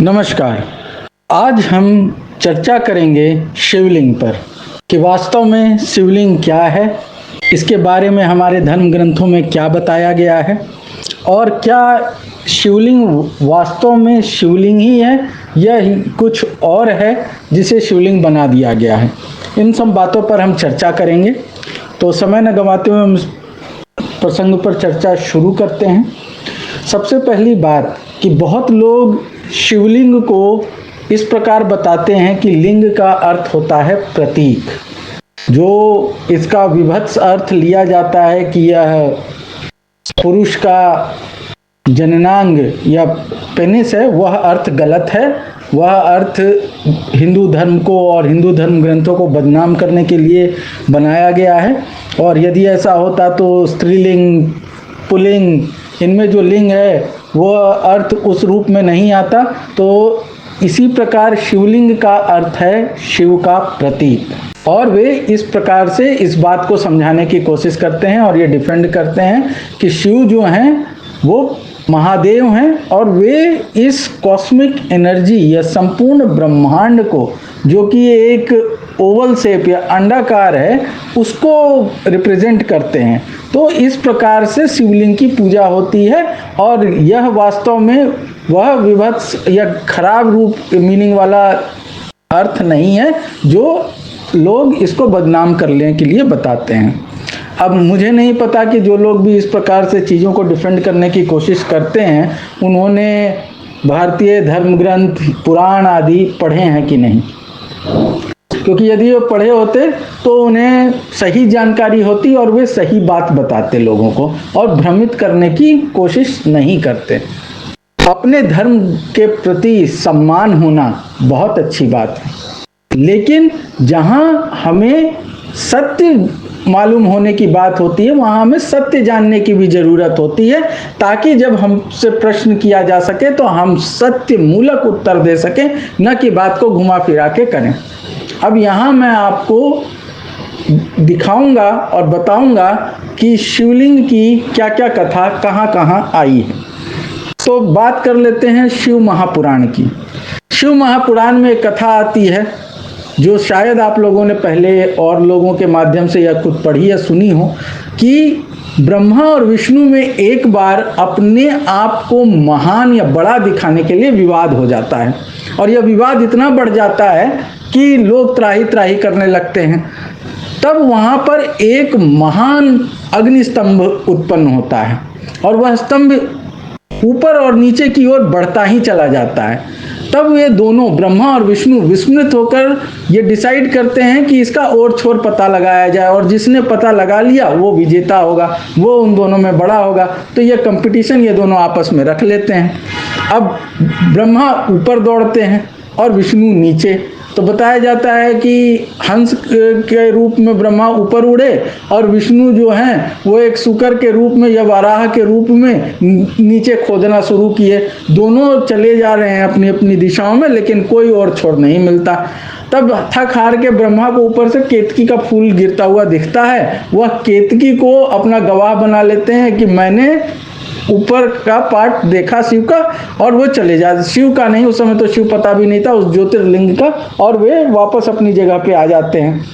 नमस्कार। आज हम चर्चा करेंगे शिवलिंग पर कि वास्तव में शिवलिंग क्या है, इसके बारे में हमारे धर्म ग्रंथों में क्या बताया गया है और क्या शिवलिंग वास्तव में शिवलिंग ही है या कुछ और है जिसे शिवलिंग बना दिया गया है। इन सब बातों पर हम चर्चा करेंगे। तो समय न गंवाते हुए हम प्रसंग पर चर्चा शुरू करते हैं। सबसे पहली बात कि बहुत लोग शिवलिंग को इस प्रकार बताते हैं कि लिंग का अर्थ होता है प्रतीक, जो इसका विभत्स अर्थ लिया जाता है कि यह पुरुष का जननांग या पेनिस है, वह अर्थ गलत है। वह अर्थ हिंदू धर्म को और हिंदू धर्म ग्रंथों को बदनाम करने के लिए बनाया गया है। और यदि ऐसा होता तो स्त्रीलिंग, पुल्लिंग, इनमें जो लिंग है वह अर्थ उस रूप में नहीं आता। तो इसी प्रकार शिवलिंग का अर्थ है शिव का प्रतीक, और वे इस प्रकार से इस बात को समझाने की कोशिश करते हैं और ये डिफेंड करते हैं कि शिव जो हैं वो महादेव हैं और वे इस कॉस्मिक एनर्जी या संपूर्ण ब्रह्मांड को, जो कि एक ओवल शेप या अंडाकार है, उसको रिप्रेजेंट करते हैं। तो इस प्रकार से शिवलिंग की पूजा होती है और यह वास्तव में वह विभत्स या खराब रूप मीनिंग वाला अर्थ नहीं है जो लोग इसको बदनाम करने के लिए बताते हैं। अब मुझे नहीं पता कि जो लोग भी इस प्रकार से चीज़ों को डिफेंड करने की कोशिश करते हैं उन्होंने भारतीय धर्म ग्रंथ, पुराण आदि पढ़े हैं कि नहीं, क्योंकि यदि वो पढ़े होते तो उन्हें सही जानकारी होती और वे सही बात बताते लोगों को और भ्रमित करने की कोशिश नहीं करते। अपने धर्म के प्रति सम्मान होना बहुत अच्छी बात है, लेकिन जहाँ हमें सत्य मालूम होने की बात होती है वहाँ हमें सत्य जानने की भी ज़रूरत होती है, ताकि जब हमसे प्रश्न किया जा सके तो हम सत्य मूलक उत्तर दे सकें, न कि बात को घुमा फिरा के करें। अब यहाँ मैं आपको दिखाऊंगा और बताऊंगा कि शिवलिंग की क्या क्या कथा कहाँ कहाँ आई है। तो बात कर लेते हैं शिव महापुराण की। शिव महापुराण में एक कथा आती है जो शायद आप लोगों ने पहले और लोगों के माध्यम से या खुद पढ़ी या सुनी हो, कि ब्रह्मा और विष्णु में एक बार अपने आप को महान या बड़ा दिखाने के लिए विवाद हो जाता है और यह विवाद इतना बढ़ जाता है कि लोग त्राही त्राही करने लगते हैं। तब वहाँ पर एक महान अग्निस्तंभ उत्पन्न होता है और वह स्तंभ ऊपर और नीचे की ओर बढ़ता ही चला जाता है। तब ये दोनों ब्रह्मा और विष्णु विस्मित होकर ये डिसाइड करते हैं कि इसका और छोर पता लगाया जाए और जिसने पता लगा लिया वो विजेता होगा, वो उन दोनों में बड़ा होगा। तो ये कंपटीशन ये दोनों आपस में रख लेते हैं। अब ब्रह्मा ऊपर दौड़ते हैं और विष्णु नीचे। तो बताया जाता है कि हंस के रूप में ब्रह्मा ऊपर उड़े और विष्णु जो हैं वो एक सूकर के रूप में या वाराह के रूप में नीचे खोदना शुरू किए। दोनों चले जा रहे हैं अपनी अपनी दिशाओं में, लेकिन कोई और छोर नहीं मिलता। तब थक हार के ब्रह्मा को ऊपर से केतकी का फूल गिरता हुआ दिखता है। वह केतकी को अपना गवाह बना लेते हैं कि मैंने ऊपर का पार्ट देखा शिव का, और वो चले जाते, शिव का नहीं, उस समय तो शिव पता भी नहीं था, उस ज्योतिर्लिंग का, और वे वापस अपनी जगह पे आ जाते हैं।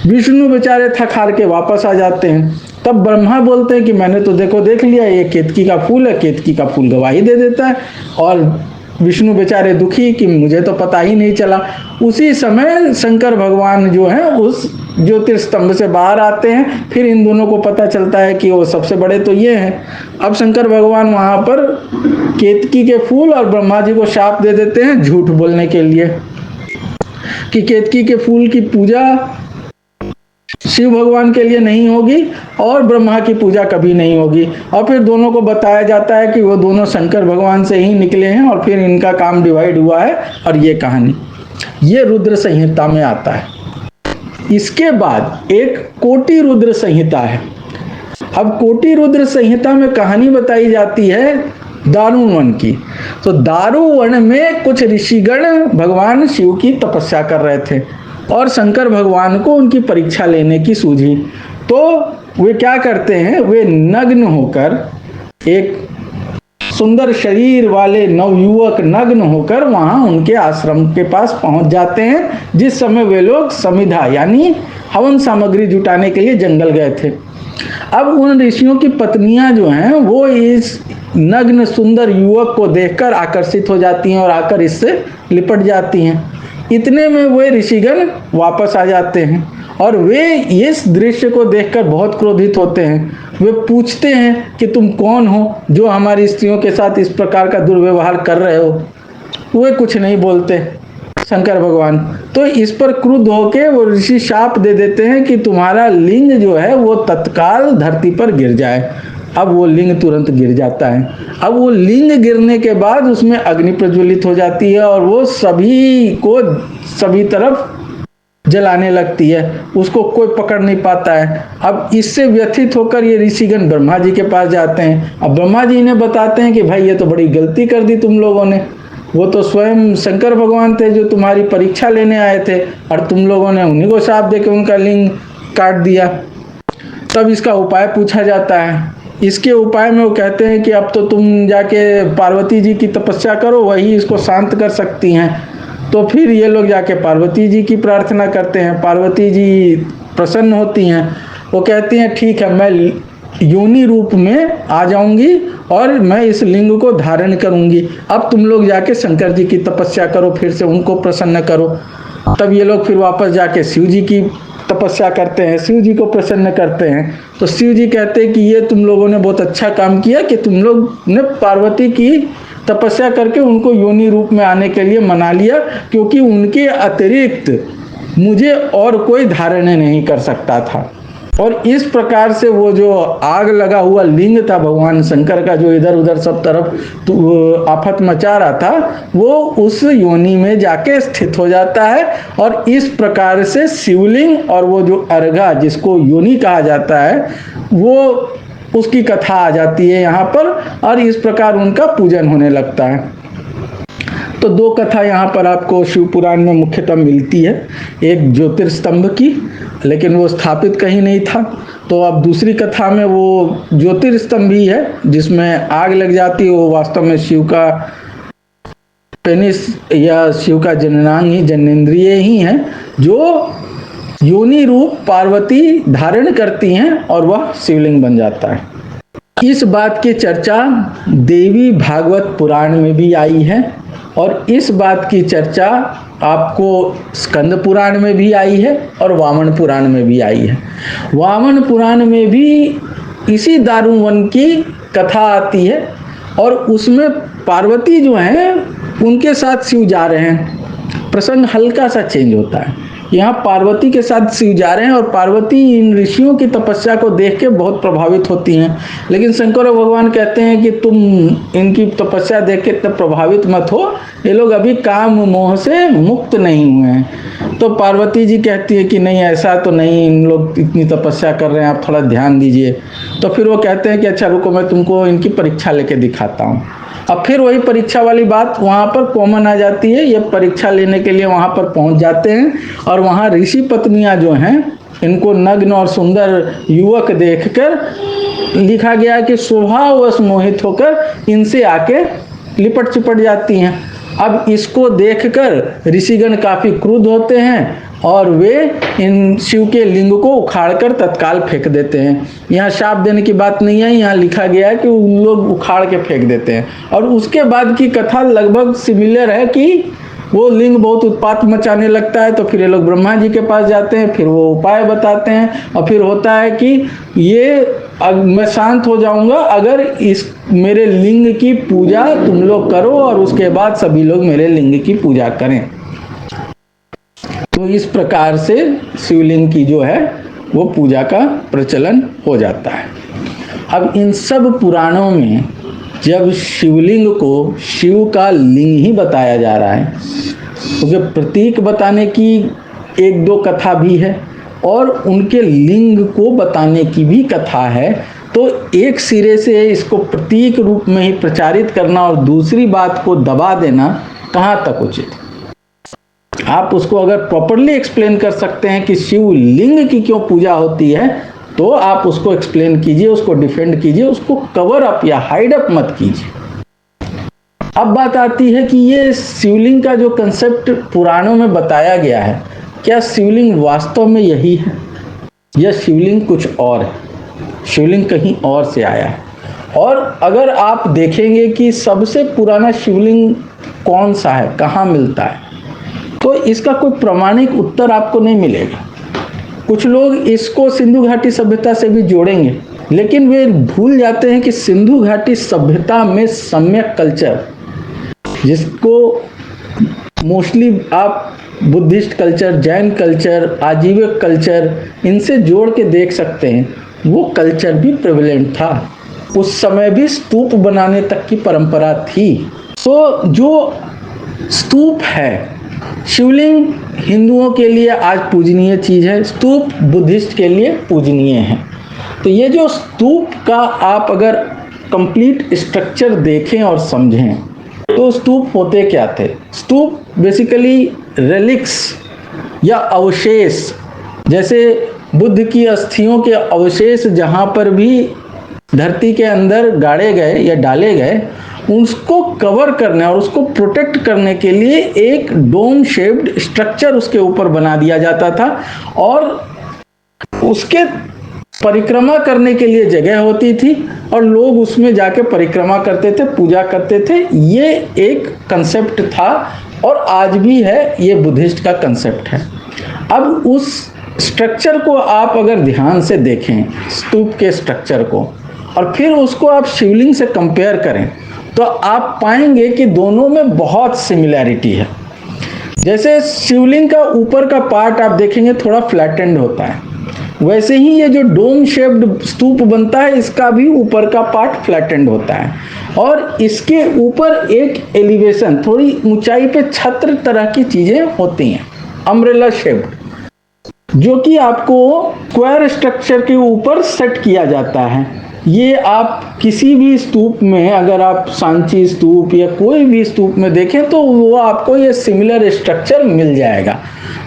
विष्णु बेचारे थक हार के वापस आ जाते हैं। तब ब्रह्मा बोलते हैं कि मैंने तो देख लिया, ये केतकी का फूल है, केतकी का फूल गवाही दे देता है। और विष्णु बेचारे दुखी कि मुझे तो पता ही नहीं चला। उसी समय शंकर भगवान जो हैं उस ज्योतिर्स्तंभ से बाहर आते हैं। फिर इन दोनों को पता चलता है कि वो सबसे बड़े तो ये हैं। अब शंकर भगवान वहाँ पर केतकी के फूल और ब्रह्मा जी को शाप दे देते हैं झूठ बोलने के लिए कि केतकी के फूल की पूजा शिव भगवान के लिए नहीं होगी और ब्रह्मा की पूजा कभी नहीं होगी। और फिर दोनों को बताया जाता है कि वो दोनों शंकर भगवान से ही निकले हैं और फिर इनका काम डिवाइड हुआ है। और ये कहानी ये रुद्र संहिता में आता है। इसके बाद एक कोटि रुद्र संहिता है। अब कोटि रुद्र संहिता में कहानी बताई जाती है दारुवन की। तो दारुवन में कुछ ऋषिगण भगवान शिव की तपस्या कर रहे थे और शंकर भगवान को उनकी परीक्षा लेने की सूझी। तो वे क्या करते हैं, वे नग्न होकर एक सुंदर शरीर वाले नवयुवक नग्न होकर वहां उनके आश्रम के पास पहुंच जाते हैं, जिस समय वे लोग समिधा यानी हवन सामग्री जुटाने के लिए जंगल गए थे। अब उन ऋषियों की पत्नियां जो हैं वो इस नग्न सुंदर युवक को देखकर आकर्षित हो जाती हैं और आकर इससे लिपट जाती हैं। इतने में वे ऋषिगण वापस आ जाते हैं और वे इस दृश्य को देखकर बहुत क्रोधित होते हैं। वे पूछते हैं कि तुम कौन हो जो हमारी स्त्रियों के साथ इस प्रकार का दुर्व्यवहार कर रहे हो। वे कुछ नहीं बोलते शंकर भगवान। तो इस पर क्रुद्ध होकर वो ऋषि शाप दे देते हैं कि तुम्हारा लिंग जो है वो तत्काल धरती पर गिर जाए। अब वो लिंग तुरंत गिर जाता है। अब वो लिंग गिरने के बाद उसमें अग्नि प्रज्वलित हो जाती है और वो सभी को सभी तरफ जलाने लगती है, उसको कोई पकड़ नहीं पाता है। अब इससे व्यथित होकर ये ऋषिगण ब्रह्मा जी के पास जाते हैं। अब ब्रह्मा जी इन्हें बताते हैं कि भाई ये तो बड़ी गलती कर दी तुम लोगों ने, वो तो स्वयं शंकर भगवान थे जो तुम्हारी परीक्षा लेने आए थे और तुम लोगों ने उन्हीं को शाप देकर उनका लिंग काट दिया। तब इसका उपाय पूछा जाता है। इसके उपाय में वो कहते हैं कि अब तो तुम जाके पार्वती जी की तपस्या करो, वही इसको शांत कर सकती हैं। तो फिर ये लोग जाके पार्वती जी की प्रार्थना करते हैं। पार्वती जी प्रसन्न होती हैं। वो कहती हैं ठीक है, मैं योनि रूप में आ जाऊंगी और मैं इस लिंग को धारण करूंगी। अब तुम लोग जाके शंकर जी की तपस्या करो, फिर से उनको प्रसन्न करो। तब ये लोग फिर वापस जाके शिव जी की तपस्या करते हैं, शिव जी को प्रसन्न करते हैं। तो शिव जी कहते हैं कि ये तुम लोगों ने बहुत अच्छा काम किया कि तुम लोग ने पार्वती की तपस्या करके उनको योनि रूप में आने के लिए मना लिया, क्योंकि उनके अतिरिक्त मुझे और कोई धारण नहीं कर सकता था। और इस प्रकार से वो जो आग लगा हुआ लिंग था भगवान शंकर का, जो इधर उधर सब तरफ आफत मचा रहा था, वो उस योनि में जाके स्थित हो जाता है। और इस प्रकार से शिवलिंग और वो जो अर्घा जिसको योनि कहा जाता है, वो उसकी कथा आ जाती है यहाँ पर और इस प्रकार उनका पूजन होने लगता है। तो दो कथा यहाँ पर आपको शिव पुराण में मुख्यतः मिलती है। एक ज्योतिर्स्तंभ की, लेकिन वो स्थापित कहीं नहीं था। तो अब दूसरी कथा में वो ज्योतिर्स्तंभ ही है जिसमें आग लग जाती है, वो वास्तव में शिव का पेनिस या शिव का जननांग ही, जनेंद्रिय ही है, जो योनि रूप पार्वती धारण करती हैं और वह शिवलिंग बन जाता है। इस बात की चर्चा देवी भागवत पुराण में भी आई है और इस बात की चर्चा आपको स्कंद पुराण में भी आई है और वामन पुराण में भी आई है। वामन पुराण में भी इसी दारुवन की कथा आती है और उसमें पार्वती जो हैं उनके साथ शिव जा रहे हैं। प्रसंग हल्का सा चेंज होता है। यहाँ पार्वती के साथ शिव जा रहे हैं और पार्वती इन ऋषियों की तपस्या को देख के बहुत प्रभावित होती हैं। लेकिन शंकर भगवान कहते हैं कि तुम इनकी तपस्या देख के इतना प्रभावित मत हो, ये लोग अभी काम मोह से मुक्त नहीं हुए हैं। तो पार्वती जी कहती है कि नहीं, ऐसा तो नहीं, इन लोग इतनी तपस्या कर रहे हैं, आप थोड़ा ध्यान दीजिए। तो फिर वो कहते हैं कि अच्छा रुको, मैं तुमको इनकी परीक्षा लेके दिखाता हूँ। अब फिर वही परीक्षा वाली बात वहाँ पर कॉमन आ जाती है। ये परीक्षा लेने के लिए वहाँ पर पहुँच जाते हैं और वहाँ ऋषि पत्नियाँ जो हैं इनको नग्न और सुंदर युवक देखकर लिखा गया है कि स्वभाववश मोहित होकर इनसे आके लिपट चिपट जाती हैं। अब इसको देखकर ऋषिगण काफ़ी क्रुद्ध होते हैं और वे इन शिव के लिंग को उखाड़कर तत्काल फेंक देते हैं। यहाँ शाप देने की बात नहीं है, यहाँ लिखा गया है कि उन लोग उखाड़ के फेंक देते हैं। और उसके बाद की कथा लगभग सिमिलर है कि वो लिंग बहुत उत्पात मचाने लगता है। तो फिर ये लोग ब्रह्मा जी के पास जाते हैं, फिर वो उपाय बताते हैं और फिर होता है कि ये मैं शांत हो जाऊंगा अगर इस मेरे लिंग की पूजा तुम लोग करो और उसके बाद सभी लोग मेरे लिंग की पूजा करें। तो इस प्रकार से शिवलिंग की जो है वो पूजा का प्रचलन हो जाता है। अब इन सब पुराणों में जब शिवलिंग को शिव का लिंग ही बताया जा रहा है, क्योंकि प्रतीक बताने की एक दो कथा भी है और उनके लिंग को बताने की भी कथा है, तो एक सिरे से इसको प्रतीक रूप में ही प्रचारित करना और दूसरी बात को दबा देना कहाँ तक उचित। आप उसको अगर प्रॉपरली एक्सप्लेन कर सकते हैं कि शिव लिंग की क्यों पूजा होती है, तो आप उसको एक्सप्लेन कीजिए, उसको डिफेंड कीजिए, उसको कवर अप या हाइड अप मत कीजिए। अब बात आती है कि ये शिवलिंग का जो कंसेप्ट पुराणों में बताया गया है, क्या शिवलिंग वास्तव में यही है या शिवलिंग कुछ और है, शिवलिंग कहीं और से आया है? और अगर आप देखेंगे कि सबसे पुराना शिवलिंग कौन सा है, कहाँ मिलता है, तो इसका कोई प्रामाणिक उत्तर आपको नहीं मिलेगा। कुछ लोग इसको सिंधु घाटी सभ्यता से भी जोड़ेंगे, लेकिन वे भूल जाते हैं कि सिंधु घाटी सभ्यता में सम्यक कल्चर, जिसको मोस्टली आप Buddhist culture, Jain culture, आजीविक culture, इनसे जोड़ के देख सकते हैं, वो कल्चर भी प्रेवलेंट था। उस समय भी स्तूप बनाने तक की परंपरा थी। तो जो स्तूप है, शिवलिंग हिंदुओं के लिए आज पूजनीय चीज है, स्तूप बुद्धिस्ट के लिए पूजनीय है। तो ये जो स्तूप का आप अगर कंप्लीट स्ट्रक्चर देखें और समझें, तो स्तूप होते क्या थे? स्तूप बेसिकली रेलिक्स या अवशेष, जैसे बुद्ध की अस्थियों के अवशेष जहाँ पर भी धरती के अंदर गाड़े गए या डाले गए, उसको कवर करने और उसको प्रोटेक्ट करने के लिए एक डोम शेप्ड स्ट्रक्चर उसके ऊपर बना दिया जाता था और उसके परिक्रमा करने के लिए जगह होती थी और लोग उसमें जाके परिक्रमा करते थे, पूजा करते थे। ये एक कंसेप्ट था और आज भी है, ये बुद्धिस्ट का कंसेप्ट है। अब उस स्ट्रक्चर को आप अगर ध्यान से देखें, स्तूप के स्ट्रक्चर को, और फिर उसको आप शिवलिंग से कंपेयर करें, तो आप पाएंगे कि दोनों में बहुत सिमिलैरिटी है। जैसे शिवलिंग का ऊपर का पार्ट आप देखेंगे थोड़ा फ्लैटेंड होता है, वैसे ही ये जो डोम शेप्ड स्तूप बनता है, इसका भी ऊपर का पार्ट फ्लैटेंड होता है और इसके ऊपर एक एलिवेशन, थोड़ी ऊंचाई पे छत्र तरह की चीजें होती हैं, अम्ब्रेला शेप्ड, जो कि आपको स्क्वायर स्ट्रक्चर के ऊपर सेट किया जाता है। ये आप किसी भी स्तूप में, अगर आप सांची स्तूप या कोई भी स्तूप में देखें, तो वो आपको ये सिमिलर स्ट्रक्चर मिल जाएगा।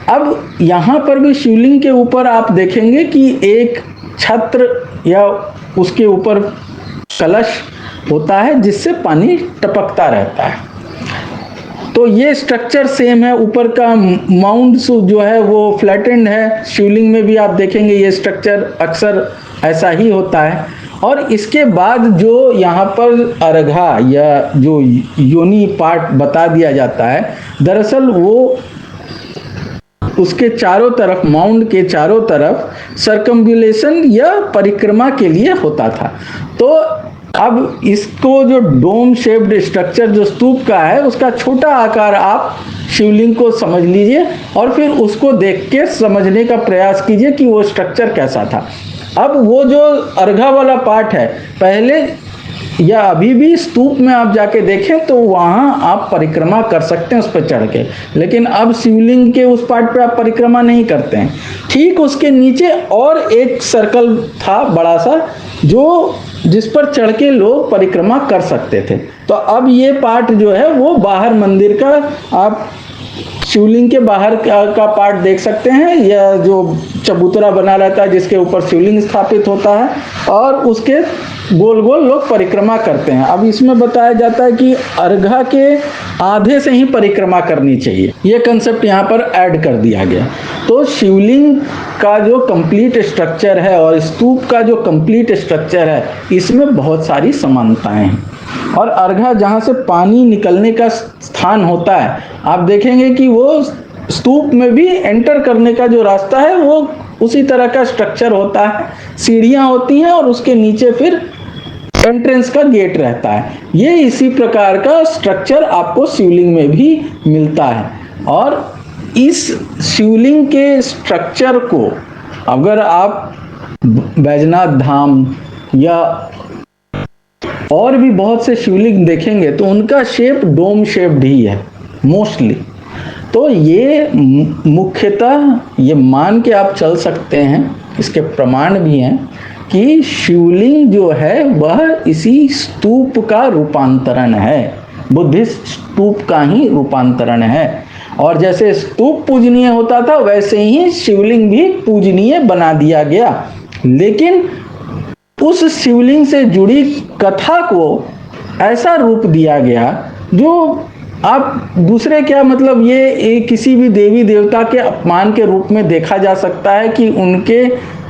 अब यहाँ पर भी शिवलिंग के ऊपर आप देखेंगे कि एक छत्र या उसके ऊपर कलश होता है जिससे पानी टपकता रहता है। तो ये स्ट्रक्चर सेम है। ऊपर का माउंट जो है वो फ्लैटेंड है। शिवलिंग में भी आप देखेंगे ये स्ट्रक्चर अक्सर ऐसा ही होता है। और इसके बाद जो यहाँ पर अर्घा या जो योनि पार्ट बता दिया जाता है, दरअसल वो उसके चारों तरफ, माउंट के चारों तरफ सर्कम्बुलेशन या परिक्रमा के लिए होता था। तो अब इसको जो डोम शेप्ड स्ट्रक्चर जो स्तूप का है, उसका छोटा आकार आप शिवलिंग को समझ लीजिए और फिर उसको देख के समझने का प्रयास कीजिए कि वो स्ट्रक्चर कैसा था। अब वो जो अर्घा वाला पार्ट है, पहले या अभी भी स्तूप में आप जाके देखें तो वहाँ आप परिक्रमा कर सकते हैं उस पर चढ़ के, लेकिन अब शिवलिंग के उस पार्ट पे आप परिक्रमा नहीं करते हैं। ठीक उसके नीचे और एक सर्कल था बड़ा सा, जो जिस पर चढ़ के लोग परिक्रमा कर सकते थे। तो अब ये पार्ट जो है वो बाहर मंदिर का, आप शिवलिंग के बाहर का पार्ट देख सकते हैं, या जो चबूतरा बना रहता है जिसके ऊपर शिवलिंग स्थापित होता है और उसके गोल गोल लोग परिक्रमा करते हैं। अब इसमें बताया जाता है कि अर्घा के आधे से ही परिक्रमा करनी चाहिए, ये कंसेप्ट यहाँ पर ऐड कर दिया गया। तो शिवलिंग का जो कंप्लीट स्ट्रक्चर है और स्तूप का जो कंप्लीट स्ट्रक्चर है, इसमें बहुत सारी समानताएं हैं। और अर्घा जहाँ से पानी निकलने का स्थान होता है, आप देखेंगे कि वो स्तूप में भी एंटर करने का जो रास्ता है वो उसी तरह का स्ट्रक्चर होता है, सीढ़ियाँ होती हैं और उसके नीचे फिर एंट्रेंस का गेट रहता है। ये इसी प्रकार का स्ट्रक्चर आपको शिवलिंग में भी मिलता है। और इस शिवलिंग के स्ट्रक्चर को अगर आप बैजनाथ धाम या और भी बहुत से शिवलिंग देखेंगे तो उनका शेप डोम शेप्ड ही है मोस्टली। तो ये मुख्यतः ये मान के आप चल सकते हैं, इसके प्रमाण भी हैं कि शिवलिंग जो है वह इसी स्तूप का रूपांतरण है, बुद्धिस्ट स्तूप का ही रूपांतरण है। और जैसे स्तूप पूजनीय होता था वैसे ही शिवलिंग भी पूजनीय बना दिया गया। लेकिन उस शिवलिंग से जुड़ी कथा को ऐसा रूप दिया गया जो आप दूसरे क्या मतलब ये किसी भी देवी देवता के अपमान के रूप में देखा जा सकता है कि उनके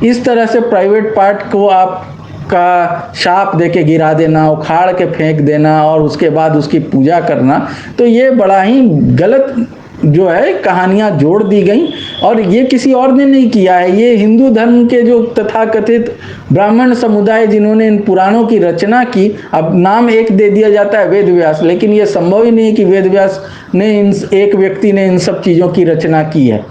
इस तरह से प्राइवेट पार्ट को आप का शाप देके गिरा देना, उखाड़ के फेंक देना और उसके बाद उसकी पूजा करना, तो ये बड़ा ही गलत जो है कहानियां जोड़ दी गई। और ये किसी और ने नहीं किया है, ये हिंदू धर्म के जो तथाकथित ब्राह्मण समुदाय जिन्होंने इन पुराणों की रचना की, अब नाम एक दे दिया जाता है वेद व्यास, लेकिन ये संभव ही नहीं है कि वेद व्यास ने एक व्यक्ति ने इन सब चीजों की रचना की है।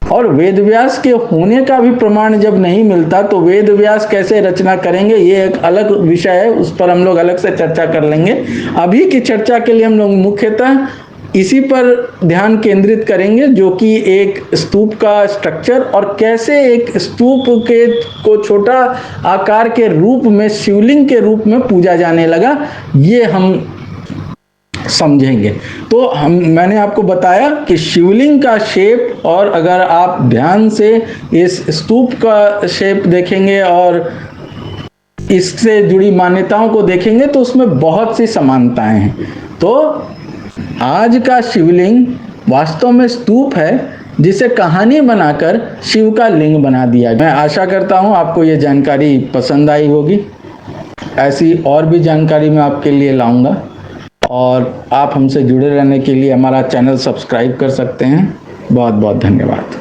और वेद व्यास के होने का भी प्रमाण जब नहीं मिलता तो वेद व्यास कैसे रचना करेंगे, ये एक अलग विषय है, उस पर हम लोग अलग से चर्चा कर लेंगे। अभी की चर्चा के लिए हम लोग मुख्यतः इसी पर ध्यान केंद्रित करेंगे, जो कि एक स्तूप का स्ट्रक्चर और कैसे एक स्तूप के को छोटा आकार के रूप में शिवलिंग के रूप में पूजा जाने लगा, ये हम समझेंगे। तो मैंने आपको बताया कि शिवलिंग का शेप, और अगर आप ध्यान से इस स्तूप का शेप देखेंगे और इससे जुड़ी मान्यताओं को देखेंगे तो उसमें बहुत सी समानताएं हैं। तो आज का शिवलिंग वास्तव में स्तूप है जिसे कहानी बनाकर शिव का लिंग बना दिया। मैं आशा करता हूं आपको ये जानकारी पसंद आई होगी। ऐसी और भी जानकारी मैं आपके लिए लाऊंगा, और आप हमसे जुड़े रहने के लिए हमारा चैनल सब्सक्राइब कर सकते हैं। बहुत बहुत धन्यवाद।